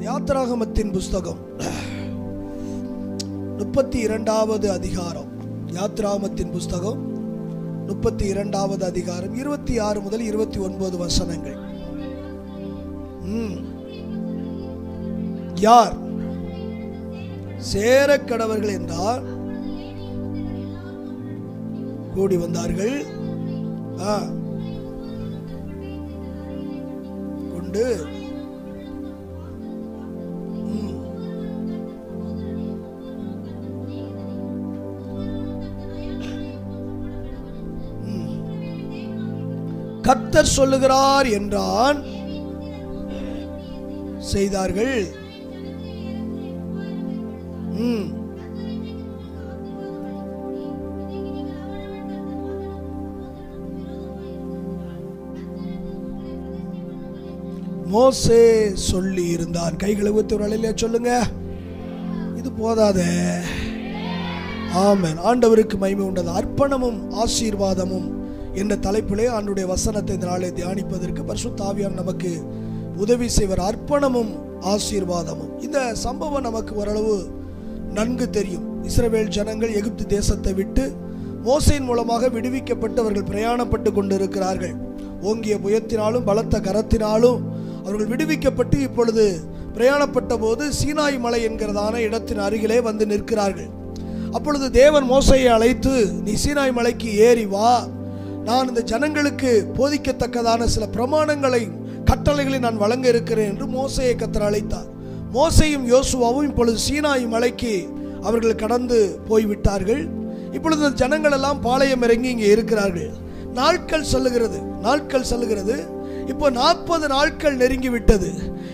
யாத்திராகமத்தின் புஸ்தகம் 32வது அதிகாரம். யாத்திராகமத்தின் புஸ்தகம் 32வது அதிகாரம் 26 முதல் 29 வசனங்கள். யார் சேரக்கடவர்கள் என்றால் கூடி வந்தார்கள், கொண்டு கர்த்தர் சொல்லுகிறார் என்றான் செய்தார்கள். மோசே சொல்லி இருந்தான். கைகளை ஊத்தி ஒரு அலையில சொல்லுங்க. இது போதாதே. ஆமென். ஆண்டவருக்கு மகிமை உண்டது. அர்ப்பணமும் ஆசீர்வாதமும் என்ற தலைப்பிலே ஆண்டுடைய வசனத்தை இந்த நாளை தியானிப்பதற்கு பரிசுத்த ஆவியானவர் நமக்கு உதவி செய்வார். அர்ப்பணமும் ஆசீர்வாதமும். இந்த சம்பவம் நமக்கு ஓரளவு நன்கு தெரியும். இஸ்ரவேல் ஜனங்கள் எகிப்து தேசத்தை விட்டு மோசேயின் மூலமாக விடுவிக்கப்பட்டு அவர்கள் பிரயாணப்பட்டு கொண்டிருக்கிறார்கள். ஓங்கிய புயத்தினாலும் பலத்த கரத்தினாலும் அவர்கள் விடுவிக்கப்பட்டு இப்பொழுது பிரயாணப்பட்ட போது சீனாய் மலை என்கிறதான இடத்தின் அருகிலே வந்து நிற்கிறார்கள். அப்பொழுது தேவன் மோசையை அழைத்து, நீ சீனாய் மலைக்கு ஏறி வா, நான் இந்த ஜனங்களுக்கு போதிக்கத்தக்கதான சில பிரமாணங்களை கட்டளைகளை நான் வழங்க இருக்கிறேன் என்று மோசையை கர்த்தர் அழைத்தார். மோசையும் யோசுவாவும் இப்பொழுது சீனாய் மலைக்கு அவர்கள் கடந்து போய்விட்டார்கள். இப்பொழுது ஜனங்கள் எல்லாம் பாளையம் இறங்கி இங்கே இருக்கிறார்கள். நாட்கள் செல்லுகிறது. இப்போ 40 நாட்கள் நெருங்கி விட்டது.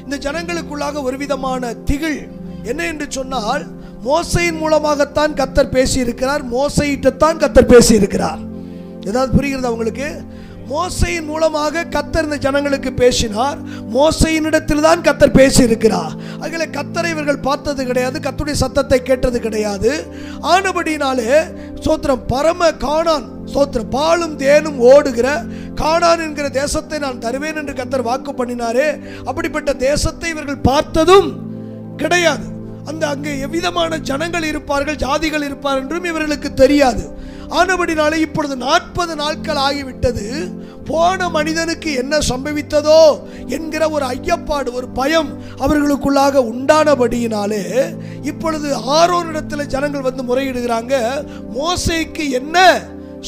இந்த ஜனங்களுக்குள்ளாக ஒரு விதமான திகில். என்ன என்று சொன்னால், மோசையின் மூலமாகத்தான் கர்த்தர் பேசி இருக்கிறார், மோசையிட்டத்தான் கர்த்தர் பேசி இருக்கிறார். ஏதாவது புரிகிறதா உங்களுக்கு? மோசையின் மூலமாக கர்த்தர் இந்த ஜனங்களுக்கு பேசினார், மோசையினிடத்தில் தான் கர்த்தர் பேசி இருக்கிறார். அதில் கர்த்தரை இவர்கள் பார்த்தது கிடையாது, கர்த்தருடைய சத்தத்தை கேட்டது கிடையாது. ஆனபடினாலே சோத்திரம் பரம கானான், சோத்திரம் பாலும் தேனும் ஓடுகிற கானான் என்கிற தேசத்தை நான் தருவேன் என்று கர்த்தர் வாக்கு பண்ணினாரே, அப்படிப்பட்ட தேசத்தை இவர்கள் பார்த்ததும் கிடையாது. அங்கே எவ்விதமான ஜனங்கள் இருப்பார்கள், ஜாதிகள் இருப்பார் என்றும் இவர்களுக்கு தெரியாது. ஆனபடினாலே இப்பொழுது 40 நாட்கள் ஆகிவிட்டது. போன மனிதனுக்கு என்ன சம்பவித்ததோ என்கிற ஒரு ஐயப்பாடு, ஒரு பயம் அவர்களுக்குள்ளாக உண்டானபடியினாலே இப்பொழுது ஆரோனிடத்தில் ஜனங்கள் வந்து முறையிடுகிறாங்க. மோசேக்கு என்ன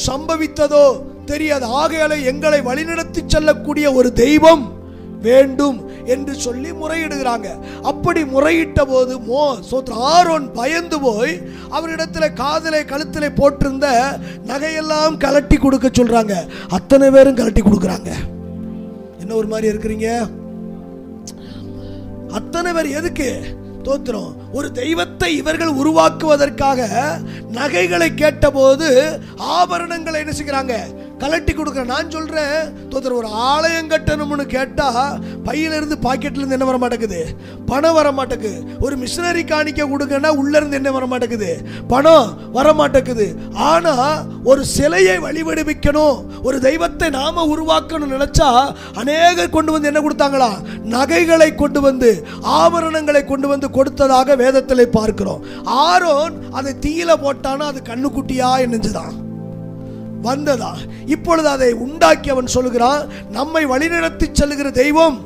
சம்பவித்ததோ தெரியாது, ஆகையாலே எங்களை வழிநடத்தி செல்லக்கூடிய ஒரு தெய்வம் வேண்டும் என்று சொல்லி முறையிடுகிறாங்க. அப்படி முறையிட்ட போது ஆரோன் பயந்து போய் அவரிடத்தில் காதலை கழுத்திலே போட்டிருந்த நகையெல்லாம் கலட்டி கொடுக்க சொல்றாங்க. அத்தனை பேரும் கலட்டி கொடுக்குறாங்க. என்ன ஒரு மாதிரி இருக்கிறீங்க? அத்தனை பேர் எதுக்கு? தோத்திரம். ஒரு தெய்வத்தை இவர்கள் உருவாக்குவதற்காக நகைகளை கேட்டபோது ஆபரணங்களை என்ன செய்கிறாங்க? கலட்டி கொடுக்குற. நான் சொல்றேன், தோத்திரம், ஒரு ஆலயம் கட்டணும்னு கேட்டா பையிலிருந்து பாக்கெட்ல இருந்து என்ன வர மாட்டேங்குது? பணம் வர மாட்டேங்குது. ஒரு மிஷினரி காணிக்க கொடுங்கன்னா உள்ள இருந்து என்ன வர மாட்டேங்குது? பணம் வர மாட்டேங்குது. ஆனா ஒரு சிலையை வழிபடுவிக்கணும், ஒரு தெய்வத்தை நாம உருவாக்கணும் நினைச்சா அநேகர் கொண்டு வந்து என்ன கொடுத்தாங்களா? நகைகளை கொண்டு வந்து, ஆபரணங்களை கொண்டு வந்து கொடுத்ததாக வேதத்திலே பார்க்கிறோம். ஆரோன் அதை தீயில போட்டானா அது கண்ணுக்குட்டியா என்னஞ்சுதான் வந்ததா? இப்பொழுது அதை உண்டாக்கி அவன் சொல்லுகிறான், நம்மை வழிநடத்தி செல்லுகிற தெய்வம்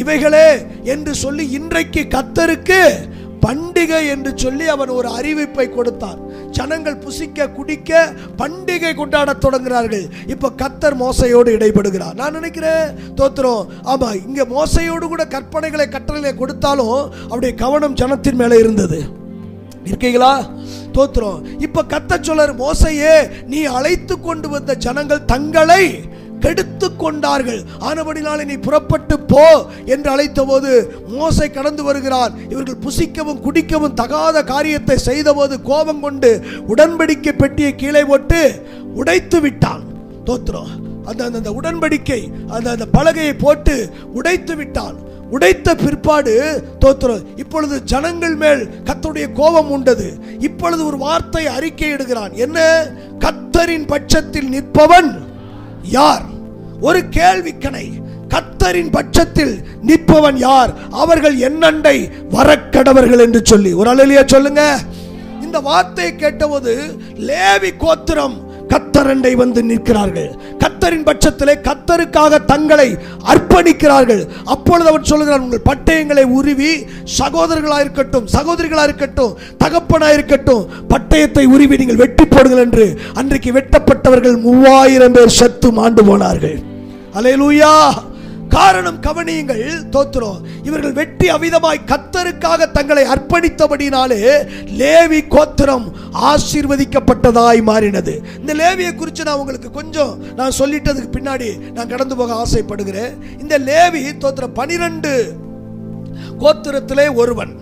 இவைகளே என்று சொல்லி இன்றைக்கு கர்த்தருக்கு பண்டிகை என்று சொல்லி அவன் ஒரு அறிவிப்பை கொடுத்தான். ஜனங்கள் புசிக்க குடிக்க பண்டிகை கொண்டாட தொடங்குகிறார்கள். இப்ப கர்த்தர் மோசையோடு இடைபடுகிறார். நான் நினைக்கிறேன், தோத்திரம், ஆமா, இங்க மோசையோடு கூட கற்பனைகளை கட்டளைகளை கொடுத்தாலும் அவருடைய கவனம் ஜனத்தின் மேல இருந்தது. இருக்கீங்களா? தோத்திரம். இப்ப கர்த்தர் சொல்றார், மோசையே, நீ அழைத்து கொண்டு வந்த ஜனங்கள் தங்களை கெடுத்து கொண்டார்கள், ஆனபடினாலே நீ புறப்பட்டு போ என்று அழைத்த போது மோசை கடந்து வருகிறார். இவர்கள் புசிக்கவும் குடிக்கவும் தகாத காரியத்தை செய்த போது கோபம் கொண்டு உடன்படிக்கை பெட்டியை கீழே போட்டு உடைத்து விட்டான். தோத்திரம். அந்த உடன்படிக்கை அந்த பலகையை போட்டு உடைத்து விட்டான். உடைத்த பிற்பாடு தோத்திரம், இப்பொழுது ஜனங்கள் மேல் கர்த்தருடைய கோபம் உண்டது. இப்பொழுது ஒரு வார்த்தை அறிக்கை இடுகிறான். என்ன? கர்த்தரின் பட்சத்தில் நிற்பவன் யார்? ஒரு கேள்விக்கணை. கர்த்தரின் பட்சத்தில் நிற்பவன் யார்? அவர்கள் என்னண்டை வரக்கடவர்கள் என்று சொல்லி ஒரு அல்லேலூயா சொல்லுங்க. இந்த வார்த்தையை கேட்டபோது லேவி கோத்திரம் கர்த்தரண்டை வந்து நிற்கிறார்கள். கர்த்தரின் பட்சத்திலே கர்த்தருக்காக தங்களை அர்ப்பணிக்கிறார்கள். அப்பொழுது அவர் சொல்லுகிறார், உங்கள் பட்டயங்களை உருவி சகோதரர்களாயிருக்கட்டும், சகோதரிகளாயிருக்கட்டும், தகப்பனாயிருக்கட்டும், பட்டயத்தை உருவி நீங்கள் வெட்டி போடுங்கள் என்று. அன்றைக்கு வெட்டப்பட்டவர்கள் 3000 பேர் செத்து மாண்டு போனார்கள். அல்லேலூயா. காரணம் கவனியுங்கள், தோத்திரம். இவர்கள் வெட்டி அவிதமாய் கர்த்தருக்காக தங்களை அர்ப்பணித்தபடினாலே லேவி கோத்திரம் ஆசீர்வதிக்கப்பட்டதாய் மாறினது. இந்த லேவியை குறித்து நான் உங்களுக்கு கொஞ்சம் நான் சொல்லிட்டதுக்கு பின்னாடி நான் கடந்து போக ஆசைப்படுகிறேன். இந்த லேவி தோத்திரம் 12 கோத்திரத்திலே ஒருவன்.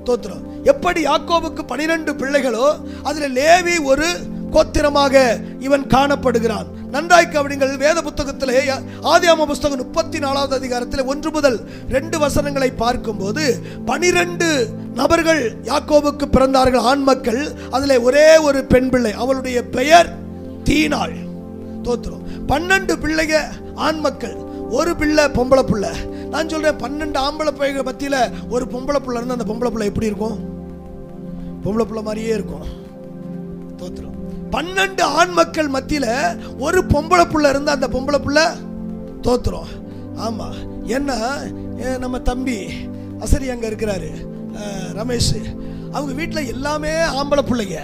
தோத்திரம். எப்படி யாக்கோபுக்கு 12 பிள்ளைகளோ அதில் லேவி ஒரு கோத்திரமாக இவன் காணப்படுகிறான். நன்றாய் கவனிங்கள். வேத புத்தகத்திலே ஆதியாகம புத்தகம் 34வது அதிகாரத்தில் 1 முதல் 2 வசனங்களை பார்க்கும்போது 12 நபர்கள் யாக்கோபுக்கு பிறந்தார்கள், ஆண் மக்கள். அதில் ஒரே ஒரு பெண் பிள்ளை, அவளுடைய பெயர் தீனாள். தோத்திரம். 12 பிள்ளைங்க ஆண் மக்கள், ஒரு பிள்ளை பொம்பளை பிள்ளை. நான் சொல்றேன், 12 ஆம்பளை பிள்ளைகள் மத்தியில் ஒரு பொம்பளை பிள்ளை இருந்தால் அந்த பொம்பளை பிள்ளை எப்படி இருக்கும்? பொம்பளை பிள்ளை மாதிரியே இருக்கும். தோத்திரம். 12 ஆண் மக்கள் மத்தியில ஒரு பொம்பளை புள்ள இருந்தா அந்த பொம்பளை புள்ள தோத்துரும். ஆமா. என்ன நம்ம தம்பி அசரி அங்க இருக்கிறாரு, ரமேஷ். அவங்க வீட்டில் எல்லாமே ஆம்பளை பிள்ளைங்க,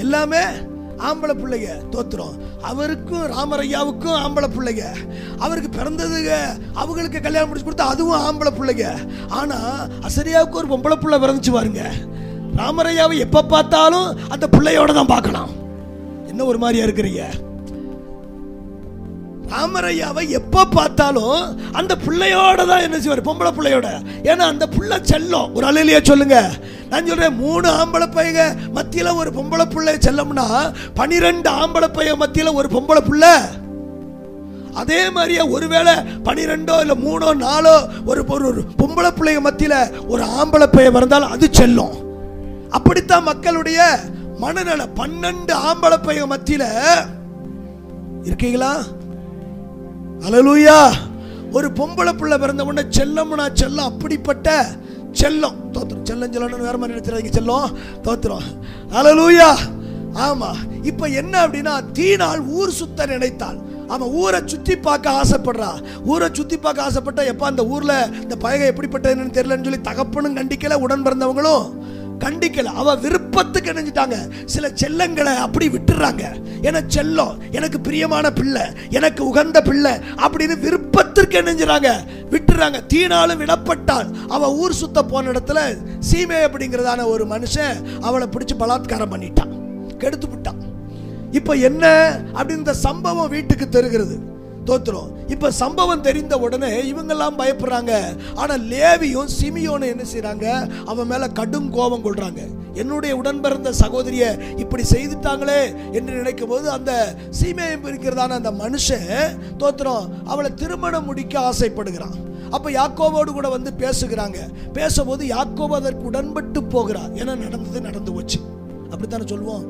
எல்லாமே ஆம்பளை பிள்ளைங்க. தோத்துரும். அவருக்கும் ராமரையாவுக்கும் ஆம்பளை பிள்ளைங்க. அவருக்கு பிறந்ததுங்க, அவங்களுக்கு கல்யாணம் முடிச்சு கொடுத்தா அதுவும் ஆம்பளை பிள்ளைங்க. ஆனா அசரியாவுக்கு ஒரு பொம்பளை பிள்ளை பிறந்துச்சு பாருங்க. ராமரையாவை எப்ப பார்த்தாலும் அந்த பிள்ளையோட தான் பார்க்கலாம். என்ன ஒரு மாதிரியா இருக்கிறீங்க? ராமரையாவை எப்ப பார்த்தாலும் அந்த பிள்ளையோட தான் என்ன செய்வார்? பொம்பளை பிள்ளையோட. ஏன்னா அந்த பிள்ளை செல்லம். ஒரு அல்லேலூயா சொல்லுங்க. நான் சொல்றேன், 3 ஆம்பளை பையங்க மத்தியில ஒரு பொம்பளை பிள்ளை செல்லம்னா 12 ஆம்பளை பையன் மத்தியில ஒரு பொம்பளை பிள்ளை. அதே மாதிரியே ஒருவேளை 12 இல்ல 3 4 ஒரு பொம்பளை பிள்ளைங்க மத்தியில ஒரு ஆம்பளை பையன் இருந்தால் அது செல்லம். அப்படித்தான் மக்களுடைய மனநல. 12 ஆம்பளை பையன் மத்தியில இருக்கீங்களா? அல்லேலூயா. ஒரு பொம்பளை பிள்ளை பிறந்த உடனே செல்லம்னா செல்லம், அப்படிப்பட்ட செல்லம். தோத்திரம். செல்லம் செல்லம்னு வேற மாதிரி நினைச்சிடாதீங்க, செல்லம். தோத்திரம். அல்லேலூயா. ஆமா. இப்ப என்ன அப்படின்னா, தீனாள் ஊர் சுத்த நினைத்தாள். அவன் ஊரை சுத்தி பார்க்க ஆசைப்படுறா. ஊரை சுத்தி பார்க்க ஆசைப்பட்டா எப்ப அந்த ஊர்ல இந்த பயகம் எப்படிப்பட்டதுன்னு தெரியலன்னு சொல்லி தகப்பனும் கண்டிக்கல, உடன் பிறந்தவங்களும் கண்டிக்கல. அவ விருப்பத்துக்கு நினைஞ்சிட்டாங்க. சில செல்லங்களை அப்படி விட்டுறாங்க. ஏன்னா செல்லம், எனக்கு பிரியமான பிள்ளை, எனக்கு உகந்த பிள்ளை அப்படின்னு விருப்பத்திற்கு நினைஞ்சிறாங்க, விட்டுறாங்க. தீனாலும் விடப்பட்டாள். அவ ஊர் சுத்த போன இடத்துல சீமே அப்படிங்கிறதான ஒரு மனுஷன் அவளை பிடிச்சு பலாத்காரம் பண்ணிட்டான், கெடுத்து விட்டான். இப்ப என்ன அப்படின்னு இந்த சம்பவம் வீட்டுக்கு தெரிகிறது. தோத்திரம். இப்ப சம்பவம் தெரிந்த உடனே இவங்கெல்லாம் பயப்படுறாங்க. ஆனா லேவியும் சிமியோனும் என்ன செய்யறாங்க? அவன் மேல கடும் கோபம் கொள்றாங்க. என்னுடைய உடன் பிறந்த சகோதரிய இப்படி செய்துட்டாங்களே என்று நினைக்கும் போது அந்த சீமேயம் இருக்கிறதான அந்த மனுஷன் தோத்திரம் அவளை திருமணம் முடிக்க ஆசைப்படுகிறான். அப்ப யாக்கோபோடு கூட வந்து பேசுகிறாங்க. பேசும்போது யாக்கோபு அதற்கு உடன்பட்டு போகிறார். ஏன்னா நடந்தது நடந்து போச்சு, அப்படித்தானே சொல்லுவோம்.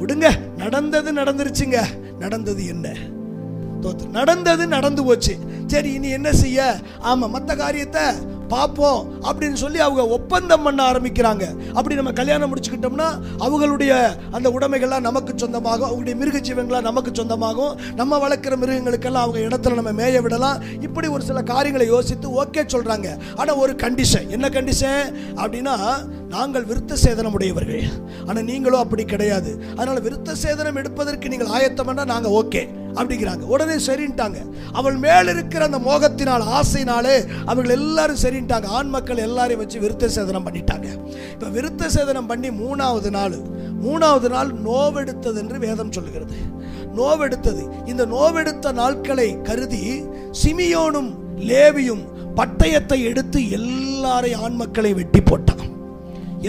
விடுங்க, நடந்தது நடந்துருச்சுங்க. நடந்தது என்ன? நடந்தது நடந்து போச்சு. சரி, இனி என்ன செய்ய? ஆமா, மற்ற காரியத்தை பார்ப்போம் அப்படின்னு சொல்லி அவங்க ஒப்பந்தம் பண்ண ஆரம்பிக்கிறாங்க. அப்படி நம்ம கல்யாணம் முடிச்சுக்கிட்டோம்னா அவங்களுடைய அந்த உடைமைகள்லாம் நமக்கு சொந்தமாகும், அவங்களுடைய மிருக ஜீவங்களாம் நமக்கு சொந்தமாகும், நம்ம வளர்க்குற மிருகங்களுக்கெல்லாம் அவங்க இடத்துல நம்ம மேய விடலாம். இப்படி ஒரு சில காரியங்களை யோசித்து ஓகே சொல்றாங்க. ஆனா ஒரு கண்டிஷன். என்ன கண்டிஷன் அப்படின்னா, நாங்கள் விருத்த சேதனம் உடையவர்கள், ஆனா நீங்களும் அப்படி கிடையாது. அதனால விருத்த சேதனம் எடுப்பதற்கு நீங்கள் ஆயத்தம் பண்ணா நாங்க ஓகே அப்படிங்கிறாங்க. உடனே சரின்ட்டாங்க. அவள் மேல் இருக்கிற அந்த மோகத்தினால், ஆசையினாலே அவர்கள் எல்லாரும் சரின்ட்டாங்க. ஆண் மக்கள் எல்லாரையும் வச்சு விருத்த சேதனம் பண்ணிட்டாங்க. இப்ப விருத்த சேதனம் பண்ணி மூணாவது நாள் நோவெடுத்தது என்று வேதம் சொல்லுகிறது. நோவெடுத்தது. இந்த நோவெடுத்த நாட்களை கருதி சிமியோனும் லேவியும் பட்டயத்தை எடுத்து எல்லாரையும் ஆண் மக்களை வெட்டி போட்டான்.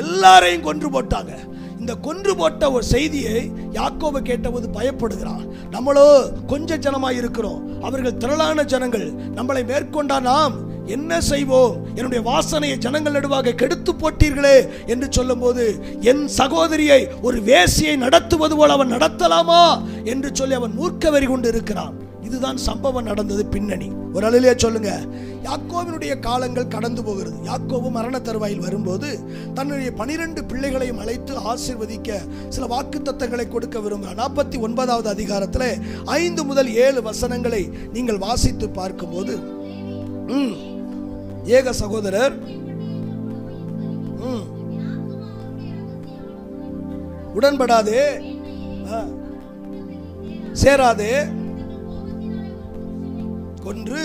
எல்லாரையும் கொன்று போட்டாங்க. இந்த கொன்று போட்ட ஒரு செய்தியை யாக்கோபு கேட்டபோது பயப்படுகிறான். நம்மளோ கொஞ்ச ஜனமாய் இருக்கிறோம், அவர்கள் திரளான ஜனங்கள். நம்மளை மேற்கொண்டா நாம் என்ன செய்வோம்? என்னுடைய வாசனையை ஜனங்கள் நடுவாக கெடுத்து போட்டீர்களே என்று சொல்லும் போது, என் சகோதரியை ஒரு வேசியை நடத்துவது போல அவன் நடத்தலாமா என்று சொல்லி அவன் மூர்க்க வெறி கொண்டு இருக்கிறான். இதுதான் சம்பவம் நடந்தது பின்னணி. ஒரு அலையிலே சொல்லுங்க. யாக்கோபினுடைய காலங்கள் கடந்து போகிறது. யாக்கோபு மரண தருவாயில் வரும்போது தன்னுடைய 12 பிள்ளைகளையும் அழைத்து ஆசீர்வதிக்க சில வாக்குத்தத்தங்களை கொடுக்க விரும்புகிறார். 49வது அதிகாரத்தில் 5 முதல் 7 வசனங்களை நீங்கள் வாசித்து பார்க்கும்போது, ஏக சகோதரர் உடன்படாதே, சேராதே, கொன்று,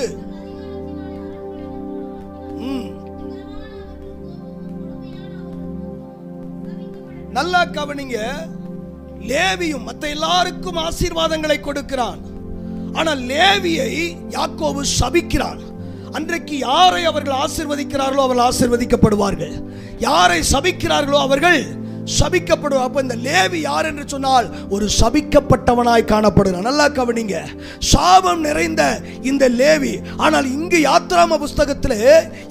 நல்லா கவனிங்க. லேவியும் மற்ற எல்லாருக்கும் ஆசீர்வாதங்களை கொடுக்கிறான். ஆனால் லேவியை யாக்கோபு சபிக்கிறான். அன்றைக்கு யாரை அவர்கள் ஆசீர்வதிக்கிறார்களோ அவர்கள் ஆசீர்வதிக்கப்படுவார்கள், யாரை சபிக்கிறார்களோ அவர்கள் சபிக்கப்படுவார். அப்ப இந்த லேவி யார் என்று சொன்னால் ஒரு சபிக்கப்பட்டவனாய் காணப்படுகிறான். நல்லா கவனிங்க. சாபம் நிறைந்த இந்த லேவி. ஆனால் இங்கு யாத்ராம புஸ்தகத்தில்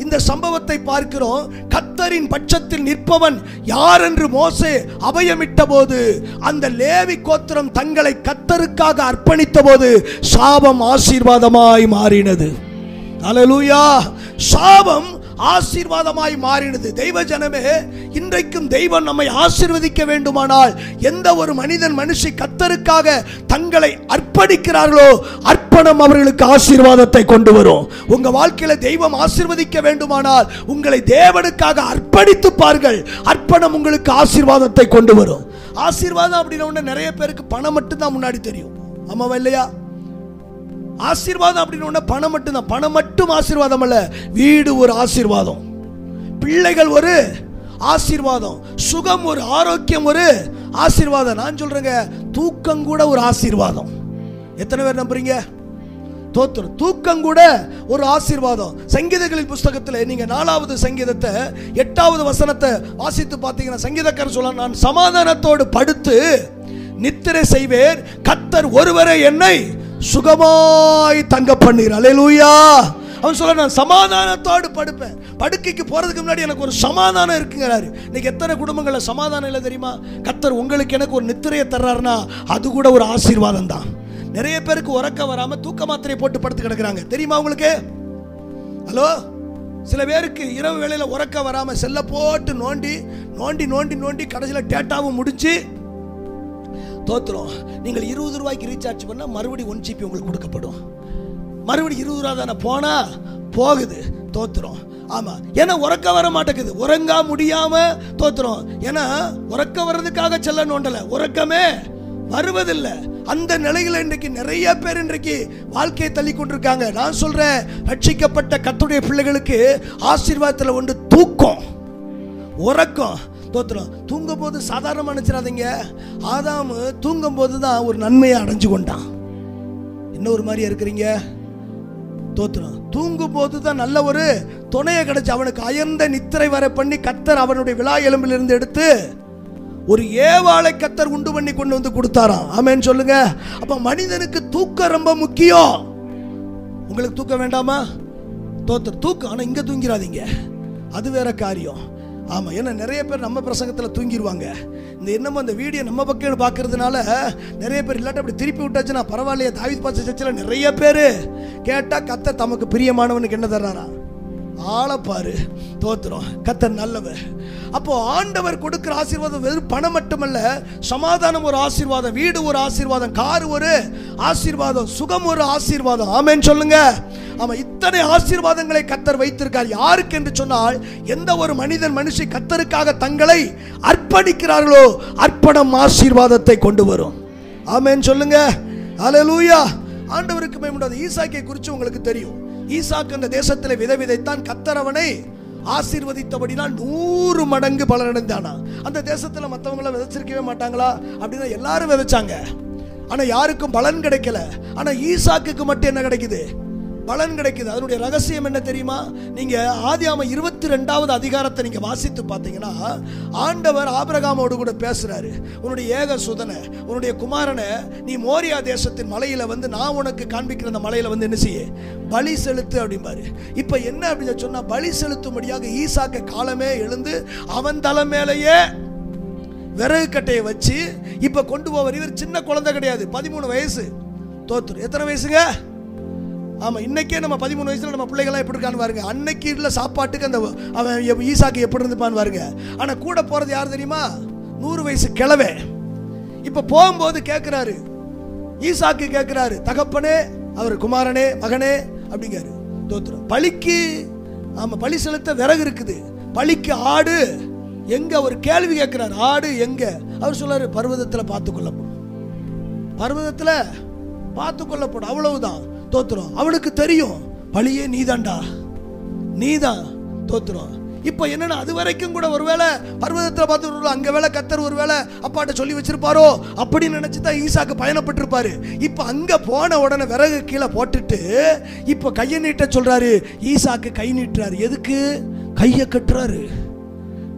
இந்த சம்பவத்தை பார்க்கிறோம். கர்த்தரின் பட்சத்தில் நிற்பவன் யார் என்று மோசே அபயமிட்ட போது அந்த லேவி கோத்திரம் தங்களை கர்த்தருக்காக அர்ப்பணித்த போது சாபம் ஆசீர்வாதமாய் மாறினது. அல்லேலூயா. சாபம் ஆசீர்வாதமாய் மாறினது. தெய்வ ஜனமே, இன்றைக்கும் தெய்வம் நம்மை ஆசீர்வதிக்க வேண்டுமானால் எந்த ஒரு மனிதன் மனுஷி கர்த்தருக்காக தங்களை அர்ப்பணிக்கிறார்களோ அர்ப்பணம் அவர்களுக்கு ஆசீர்வாதத்தை கொண்டு வரும். உங்க வாழ்க்கையில தெய்வம் ஆசீர்வதிக்க வேண்டுமானால் உங்களை தேவனுக்காக அர்ப்பணித்து பாருங்கள். அர்ப்பணம் உங்களுக்கு ஆசீர்வாதத்தை கொண்டு வரும். ஆசீர்வாதம் அப்படின்னா நிறைய பேருக்கு பணம் மட்டும் தான் முன்னாடி தெரியும். ஆமாவா இல்லையா? ஆசீர்வாதம் அப்படின்னு பணம் மட்டும்தான். பணம் மட்டும் ஆசீர்வாதம் அல்ல. வீடு ஒரு ஆசீர்வாதம், பிள்ளைகள் ஒரு ஆசீர்வாதம், சுகம் ஒரு ஆரோக்கியம் ஒரு ஆசீர்வாதம். நான் சொல்றேங்க, தூக்கம் கூட ஒரு ஆசீர்வாதம். எத்தனை பேர் நம்புறீங்க? தோத்திரம். தூக்கம் கூட ஒரு ஆசீர்வாதம். சங்கீதங்களின் புஸ்தகத்தில் நீங்க 4வது சங்கீதத்தை 8வது வசனத்தை வாசித்து பார்த்தீங்கன்னா சங்கீதக்காரர் சொல்ல, நான் சமாதானத்தோடு படுத்து நித்திரை செய்வேன், கர்த்தர் ஒருவரே என்னை சுகமாய் தங்க பண்ணீர். அல்லேலூயா. அவன் சொல்ல, நான் சமாதானத்தோடு படுப்பேன். படுக்கைக்கு போறதுக்கு முன்னாடி எனக்கு ஒரு சமாதானம் இருக்குங்கிறாரு. இன்னைக்கு எத்தனை குடும்பங்கள்ல சமாதானம் இல்லை தெரியுமா? கர்த்தர் உங்களுக்கு எனக்கு ஒரு நித்திரையை தர்றாருன்னா அது கூட ஒரு ஆசீர்வாதம் தான். நிறைய பேருக்கு உறக்க வராம தூக்க மாத்திரையை போட்டு படுத்து கிடக்குறாங்க. தெரியுமா உங்களுக்கு? ஹலோ. சில பேருக்கு இரவு வேளையில உறக்க வராம செல்ல போட்டு நோண்டி நோண்டி நோண்டி நோண்டி கடைசியில் டேட்டாவும் முடிஞ்சு தோத்துரும். நீங்கள் 20 ரூபாய்க்கு ரீசார்ஜ் பண்ணா மறுபடியும் 1 GB உங்களுக்கு கொடுக்கப்படும். மறுபடியும் 20 ரூபா தானே போனா போகுது. தோத்துரும். ஆமா. ஏன்னா உறக்க வர மாட்டேங்குது. உறங்க முடியாம தோத்துரும். ஏன்னா உறக்க வர்றதுக்காக செல்ல நோண்டல, உறக்கமே வருவதில்லை. அந்த நிலையில இன்றைக்கு நிறைய பேர் இன்றைக்கு வாழ்க்கையை தள்ளி கொண்டிருக்காங்க. நான் சொல்றேன், ரட்சிக்கப்பட்ட கர்த்தருடைய பிள்ளைகளுக்கு ஆசீர்வாதத்தில் ஒன்று தூக்கம், உறக்கம். தோத்திரம். தூங்கும் போது சாதாரண நினைச்சிடாதீங்க. ஆதாம் தூங்கும் போது தான் ஒரு நன்மையை அடைஞ்சு கொண்டான். என்ன ஒரு மாதிரியா இருக்கிறீங்க? தோத்திரம். தூங்கும் போது தான் நல்ல ஒரு துணையை கிடைச்சு அவனுக்கு அயர்ந்த நித்திரை வர பண்ணி கர்த்தர் அவனுடைய விலா எலும்பிலிருந்து எடுத்து ஒரு ஏவாளை கர்த்தர் உண்டு பண்ணி கொண்டு வந்து கொடுத்தாராம். ஆமென் சொல்லுங்க. அப்ப மனிதனுக்கு தூக்கம் ரொம்ப முக்கியம். உங்களுக்கு தூக்கம் வேண்டாமா? தோத்திரம். தூக்கம். ஆனா இங்க தூங்கிறாதீங்க, அது வேற காரியம். ஆமா. ஏன்னா நிறைய பேர் நம்ம பிரசங்கத்தில் தூங்கிடுவாங்க. இந்த என்னமோ அந்த வீடியோ நம்ம பக்கம் பார்க்கறதுனால நிறைய பேர் இல்லாட்ட அப்படி திருப்பி விட்டாச்சுன்னா பரவாயில்லையே. தாவீது பாஸ்டர் சர்ச்சில் நிறைய பேர் கேட்டா கர்த்தர் தமக்கு பிரியமானவனுக்கு என்ன தர்றாரா? ஆளப்பாரு. தோத்துறோம். கர்த்தர் நல்லவர். அப்போ ஆண்டவர் கொடுக்கிற ஆசீர்வாதம் வெறும் பணம் மட்டுமல்ல, சமாதானம் ஒரு ஆசீர்வாதம், வீடு ஒரு ஆசீர்வாதம், கார் ஒரு ஆசீர்வாதம், சுகம் ஒரு ஆசீர்வாதம். ஆமென் சொல்லுங்க. ஆமா. இத்தனை ஆசீர்வாதங்களை கர்த்தர் வைத்திருக்கார். யாருக்கு என்று சொன்னால், எந்த ஒரு மனிதன் மனுஷி கர்த்தருக்காக தங்களை அர்ப்பணிக்கிறார்களோ அர்ப்பணம் ஆசீர்வாதத்தை கொண்டு வரும். ஆமென் சொல்லுங்க. அல்லேலூயா. ஆண்டவருக்கு பயப்படாத. ஈசாக்கை குறித்து உங்களுக்கு தெரியும். ஈசாக்கு அந்த தேசத்தில் விதை விதைத்தான். கர்த்தர் அவனை ஆசீர்வதித்தபடினால் 100 மடங்கு பலனடைந்தானா. அந்த தேசத்தில் மற்றவங்கள விதைச்சிருக்கவே மாட்டாங்களா? அப்படின்னா எல்லாரும் விதைச்சாங்க, ஆனா யாருக்கும் பலன் கிடைக்கல. ஆனா ஈசாக்குக்கு மட்டும் என்ன கிடைக்குது? பலன் கிடைக்குது. அதனுடைய ரகசியம் என்ன தெரியுமா? நீங்க ஆதியாகமம் 22வது அதிகாரத்தை நீங்க வாசித்து பார்த்தீங்கன்னா, ஆண்டவர் ஆபிரகாமோடு கூட பேசுறாரு. உன்னுடைய ஏக சுதனை, உன்னுடைய குமாரனை நீ மோரியா தேசத்தின் மலையில வந்து நான் உனக்கு காண்பிக்கிற அந்த மலையில வந்து என்ன செய்ய? பலி செலுத்து அப்படிம்பாரு. இப்ப என்ன அப்படின்னு சொன்னா, பலி செலுத்தும்படியாக ஈசாக்க காலமே எழுந்து அவன் தலை மேலேயே விறகு கட்டையை வச்சு இப்ப கொண்டு போவார். இவர் சின்ன குழந்தை கிடையாது, 13 வயசு. தோத்துரும். எத்தனை வயசுங்க? ஆமாம், இன்னைக்கே நம்ம 13 வயசுல நம்ம பிள்ளைகள்லாம் எப்படி இருக்கான்னு பாருங்க. அன்னைக்கு இல்லை சாப்பாட்டுக்கு அந்த அவன் ஈசாக்கு எப்படி இருந்துப்பான்னு பாருங்க. ஆனால் கூட போகிறது யார் தெரியுமா? 100 வயசு கிழவே. இப்போ போகும்போது கேட்குறாரு, ஈசாக்கு கேட்குறாரு, தகப்பனே, அவர் குமாரனே, மகனே அப்படிங்காரு. தோத்துரும். பலிக்கு ஆமாம், பலி செலுத்த விறகு இருக்குது, பலிக்கு ஆடு எங்க? ஒரு கேள்வி கேட்கிறார், ஆடு எங்க? அவர் சொல்றாரு, பர்வதத்தில் பார்த்து கொள்ளப்படும், பர்வதத்தில் பார்த்து கொள்ளப்படும். அவ்வளவுதான். தோத்துரும். அவனுக்கு தெரியும் பலியே நீதான்டா, நீதான். தோத்துரும். இப்போ என்னன்னா, அது வரைக்கும் கூட ஒருவேளை பர்வதத்தில் பார்த்து அங்க வேலை கத்தர் ஒருவேளை அப்பாட்ட சொல்லி வச்சிருப்பாரோ அப்படின்னு நினைச்சுதான் ஈசாக்கு பயணப்பட்டிருப்பாரு. இப்போ அங்க போன உடனே விறகு கீழே போட்டுட்டு இப்போ கையை நீட்ட சொல்றாரு. ஈசாக்கு கை நீட்டுறாரு. எதுக்கு? கையை கட்டுறாரு.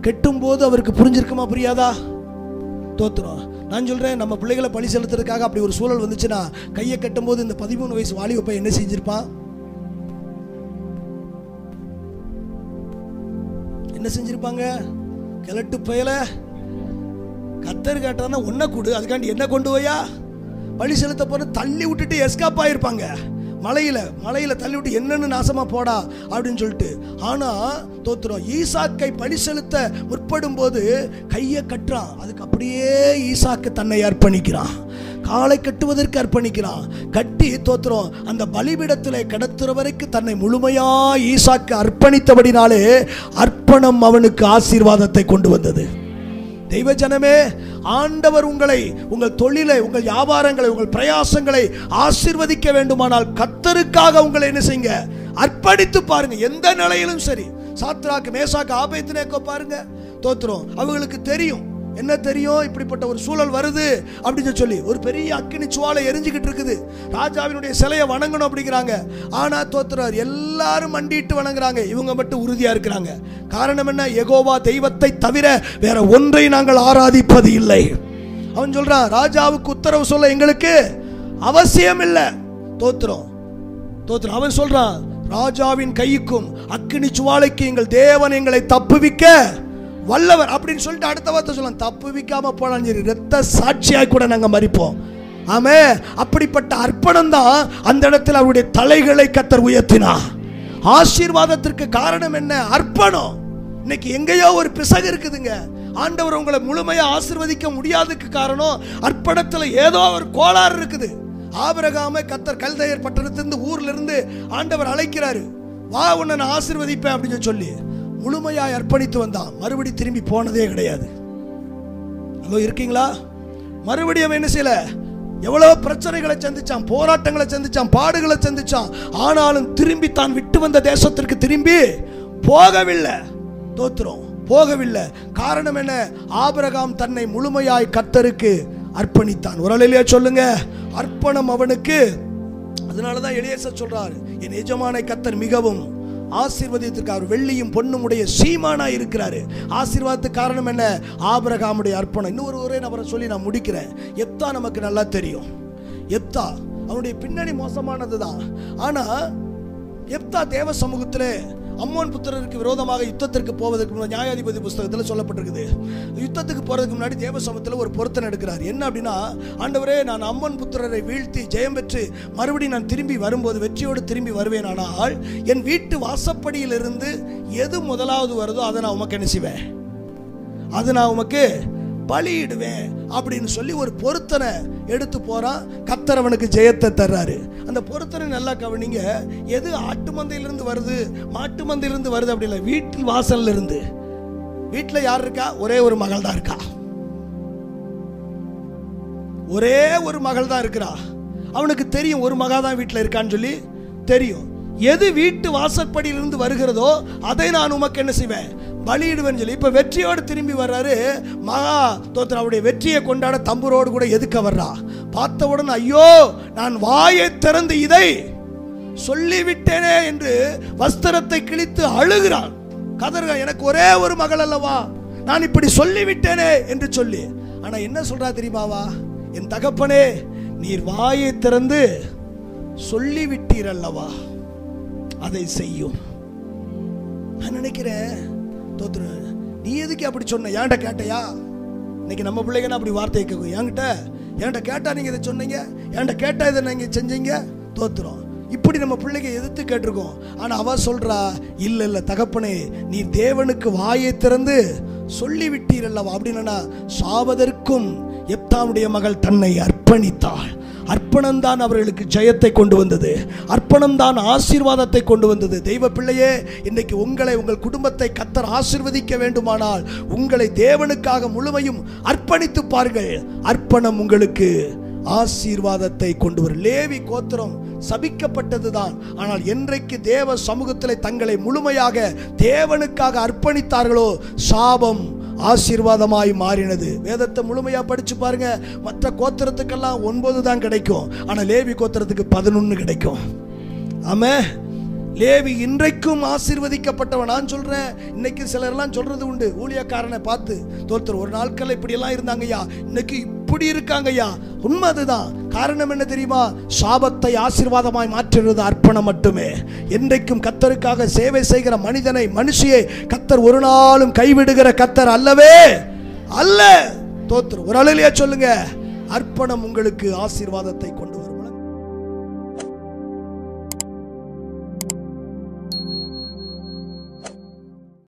கெட்டும் போது அவருக்கு புரிஞ்சிருக்குமா, புரியாதா? தோத்துரும். நான் சொல்றேன், நம்ம பிள்ளைகளை பலி செலுத்துறதுக்காக அப்படி ஒரு சூழல் வந்துச்சுன்னா, கையை கட்டும் போது இந்த 13 வயசு வாலிப பையன் என்ன செஞ்சிருப்பான்? என்ன செஞ்சிருப்பாங்க? கிழட்டு பயல, கத்தர் கேட்டானா ஒன்ன கூடு, அதுக்காண்டி என்ன கொண்டு போயா பலி செலுத்த போன தள்ளி விட்டுட்டு எஸ்காப் ஆயிருப்பாங்க. மலையில தள்ளி விட்டு என்னன்னு நாசமா போடா அப்படின்னு சொல்லிட்டு. ஆனா தோத்துரும். ஈசாக்கை பலி செலுத்த முற்படும் போது கையை கட்டுறான். அதுக்கு அப்படியே ஈசாக்கு தன்னை அர்ப்பணிக்கிறான். காலை கட்டுவதற்கு அர்ப்பணிக்கிறான். கட்டி தோத்துரும். அந்த பலிபீடத்திலே கடத்துற வரைக்கும் தன்னை முழுமையா ஈசாக்கு அர்ப்பணித்தபடினாலே அர்ப்பணம் அவனுக்கு ஆசீர்வாதத்தை கொண்டு வந்தது. தெய்வ ஜனமே, ஆண்டவர் உங்களை, உங்கள் தொழிலை, உங்கள் வியாபாரங்களை, உங்கள் பிரயாசங்களை ஆசீர்வதிக்க வேண்டுமானால் கர்த்தருக்காக உங்களை என்ன செய்யுங்க? அர்ப்பணித்து பாருங்க. எந்த நிலையிலும் சரி. சாத்ராக்கு, மேசாக்கு, ஆபேத்நேகோ பாருங்க. தோத்துரும். அவங்களுக்கு தெரியும். என்ன தெரியும்? இப்படிப்பட்ட ஒரு சூழல் வருது அப்படின்னு சொல்லி ஒரு பெரிய அக்கினி சுவாலை எரிஞ்சுக்கிட்டு இருக்குது. ராஜாவினுடைய சிலையை வணங்கணும் அப்படிங்கிறாங்க. ஆனா தோத்துறார். எல்லாரும் மண்டிட்டு வணங்குறாங்க, இவங்க மட்டும் உறுதியா இருக்கிறாங்க. காரணம் என்ன? யெகோவா தெய்வத்தை தவிர வேற ஒன்றை நாங்கள் ஆராதிப்பது இல்லை. அவன் சொல்றான், ராஜாவுக்கு உத்தரவு சொல்ல எங்களுக்கு அவசியம் இல்லை. தோத்துறோம். அவன் சொல்றான், ராஜாவின் கைக்கும் அக்கினி சுவாலைக்கு எங்கள் தேவன் எங்களை தப்புவிக்க வல்லவர் அப்படின்னு சொல்லிட்டு அடுத்த வார்த்தை சொல்லலாம், தப்புவிக்காம போலாம் சரி, இரத்த சாட்சியாய் கூட நாங்க மரிப்போம். ஆமே, அப்படிப்பட்ட அர்ப்பணம் தான் அந்த இடத்துல அவருடைய தலைகளை கர்த்தர் உயர்த்தினார். ஆசீர்வாதத்திற்கு காரணம் என்ன? அர்ப்பணம். இன்னைக்கு எங்கேயோ ஒரு பிசகு இருக்குதுங்க. ஆண்டவர் உங்களை முழுமையா ஆசீர்வதிக்க முடியாததுக்கு காரணம் அர்ப்பணத்துல ஏதோ ஒரு கோளாறு இருக்குது. ஆபிரகாமை கர்த்தர் கல்தேயர் பட்டணத்திலிருந்து ஊர்ல இருந்து ஆண்டவர் அழைக்கிறாரு, வா உன்னை நான் ஆசீர்வதிப்பேன் அப்படின்னு சொல்லி முழுமையாய் அர்ப்பணித்து வந்தான். மறுபடி திரும்பி போனதே கிடையாது. ஹலோ, இருக்கீங்களா? மறுபடியும் என்ன செய்யல? எவ்வளவு பிரச்சனைகளை சந்திச்சான், போராட்டங்களை சந்திச்சான், பாடுகளை சந்திச்சான். ஆனாலும் திரும்பி தான் விட்டு வந்த தேசத்திற்கு திரும்பி போகவில்லை. தோத்துறோம். போகவில்லை. காரணம் என்ன? ஆபிரகாம் தன்னை முழுமையாய் கர்த்தருக்கு அர்ப்பணித்தான். ஒரு அலையிலே சொல்லுங்க, அர்ப்பணம் அவனுக்கு. அதனாலதான் எலியேசர் சொல்றாரு, என் எஜமானை கர்த்தர் மிகவும் ஆசீர்வதித்திருக்கார், வெள்ளியும் பொன்னும் உடைய சீமானா இருக்கிறாரு. ஆசீர்வாதத்துக்கு காரணம் என்ன? ஆபிரகாமுடைய அர்ப்பணம். இன்னொரு ஒரே நபரை சொல்லி நான் முடிக்கிறேன். எப்தா நமக்கு நல்லா தெரியும். எப்தா அவனுடைய பின்னணி மோசமானதுதான். ஆனா எப்தா தேவ சமூகத்திலே அம்மோன் புத்திரருக்கு விரோதமாக யுத்தத்திற்கு போவதற்கு முன்னாடி நியாயாதிபதி புஸ்தகத்தில் சொல்லப்பட்டிருக்குது. யுத்தத்துக்கு போறதுக்கு முன்னாடி தேவ சமூகத்தில் ஒரு பொருத்தனை எடுக்கிறார். என்ன அப்படின்னா, ஆண்டவரே, நான் அம்மோன் புத்திரரை வீழ்த்தி ஜெயம் பெற்று மறுபடியும் நான் திரும்பி வரும்போது வெற்றியோடு திரும்பி வருவேன். ஆனால் என் வீட்டு வாசப்படியிலிருந்து எது முதலாவது வருதோ அதை நான் உமக்கு என்ன செய்வேன்? அதை நான் உமக்கு பலியிடுவேன் அப்படின்னு சொல்லி ஒரு பொருத்தனை எடுத்து போறான். கர்த்தர் அவனுக்கு ஜெயத்தை தர்றாரு. அந்த பொருத்தனை நல்லா கவனிங்க. எது ஆட்டு மந்தையிலிருந்து வருது, மாட்டு மந்தையிலிருந்து வருது அப்படி இல்லை, வீட்டில் வாசல்ல இருந்து. வீட்டில் யார் இருக்கா? ஒரே ஒரு மகள் தான் இருக்கா. ஒரே ஒரு மகள் தான் இருக்கிறா. அவனுக்கு தெரியும் ஒரு மகா தான் வீட்டில் இருக்கான்னு சொல்லி தெரியும். எது வீட்டு வாசற்படியிலிருந்து வருகிறதோ அதை நான் உமக்கு என்ன செய்வேன்? பலியிடுவேன் சொல்லி இப்ப வெற்றியோடு திரும்பி வர்றாரு. மகா தோத்திரம் அவருடைய வெற்றியை கொண்டாட தம்புரோடு கூட எதுக்க வர்றா. பார்த்தவுடன் ஐயோ, நான் வாயை திறந்து இதை சொல்லிவிட்டேனே என்று வஸ்திரத்தை கிழித்து அழுகிறான். கதறுகிறான், எனக்கு ஒரே ஒரு மகள் அல்லவா, நான் இப்படி சொல்லிவிட்டேனே என்று சொல்லி. ஆனா என்ன சொல்றா தெரியுமாவா? என் தகப்பனே, நீர் வாயை திறந்து சொல்லிவிட்டீர் அல்லவா, அதை செய்யும். நான் நினைக்கிறேன், நீ எதுக்கு அப்படி சொன்ன? என்கிட்ட கேட்டையா? இன்னைக்கு நம்ம பிள்ளைங்க அப்படி வார்த்தை கேட்கும். என்கிட்ட கேட்டா நீங்க இதை சொன்னீங்க, என்கிட்ட கேட்டால் இதை நீங்கள் செஞ்சீங்க, தோத்துறோம். இப்படி நம்ம பிள்ளைங்க எதிர்த்து கேட்டிருக்கோம். ஆனால் அவ சொல்றா, இல்லை இல்லை தகப்பனே, நீ தேவனுக்கு வாயை திறந்து சொல்லிவிட்டீர் அல்லவா. அப்படின்னா சாவதற்கும் எப்தாவுடைய மகள் தன்னை அர்ப்பணித்தாள். அர்ப்பணம்தான் அவர்களுக்கு ஜெயத்தை கொண்டு வந்தது. அர்ப்பணம்தான் ஆசீர்வாதத்தை கொண்டு வந்தது. தெய்வ பிள்ளையே, இன்னைக்கு உங்களை, உங்கள் குடும்பத்தை கர்த்தர் ஆசீர்வதிக்க வேண்டுமானால் உங்களை தேவனுக்காக முழுமையும் அர்ப்பணித்து பாருங்கள். அர்ப்பணம் உங்களுக்கு ஆசீர்வாதத்தை கொண்டு வரும். லேவி கோத்திரம் சபிக்கப்பட்டதுதான். ஆனால் என்றைக்கு தேவ சமூகத்தில் தங்களை முழுமையாக தேவனுக்காக அர்ப்பணித்தார்களோ சாபம் ஆசீர்வாதமாய் மாறினது. வேதத்தை முழுமையா படிச்சு பாருங்க. மற்ற கோத்திரத்துக்கெல்லாம் 9 தான் கிடைக்கும், ஆனா லேவி கோத்திரத்துக்கு 11 கிடைக்கும். ஆமே. லேவி இன்றைக்கும் ஆசீர்வதிக்கப்பட்டவன். நான் சொல்றேன், இன்னைக்கு சிலர்லாம் சொல்றது உண்டு, ஊழியக்காரனை பார்த்து, தோத்தர் ஒரு நாட்கள் இப்படி எல்லாம் இருந்தாங்கய்யா, இன்னைக்கு இப்படி இருக்காங்கய்யா. உண்மை அதுதான். காரணம் என்ன தெரியுமா? சாபத்தை ஆசீர்வாதமாய் மாற்றுறது அர்ப்பணம் மட்டுமே. என்றைக்கும் கர்த்தருக்காக சேவை செய்கிற மனிதனை, மனுஷியை கர்த்தர் ஒரு நாளும் கைவிடுகிற கர்த்தர் அல்லவே அல்ல. தோத்தர் ஒரு அலையிலேயே சொல்லுங்க, அர்ப்பணம் உங்களுக்கு ஆசீர்வாதத்தை கொண்டு வரும்.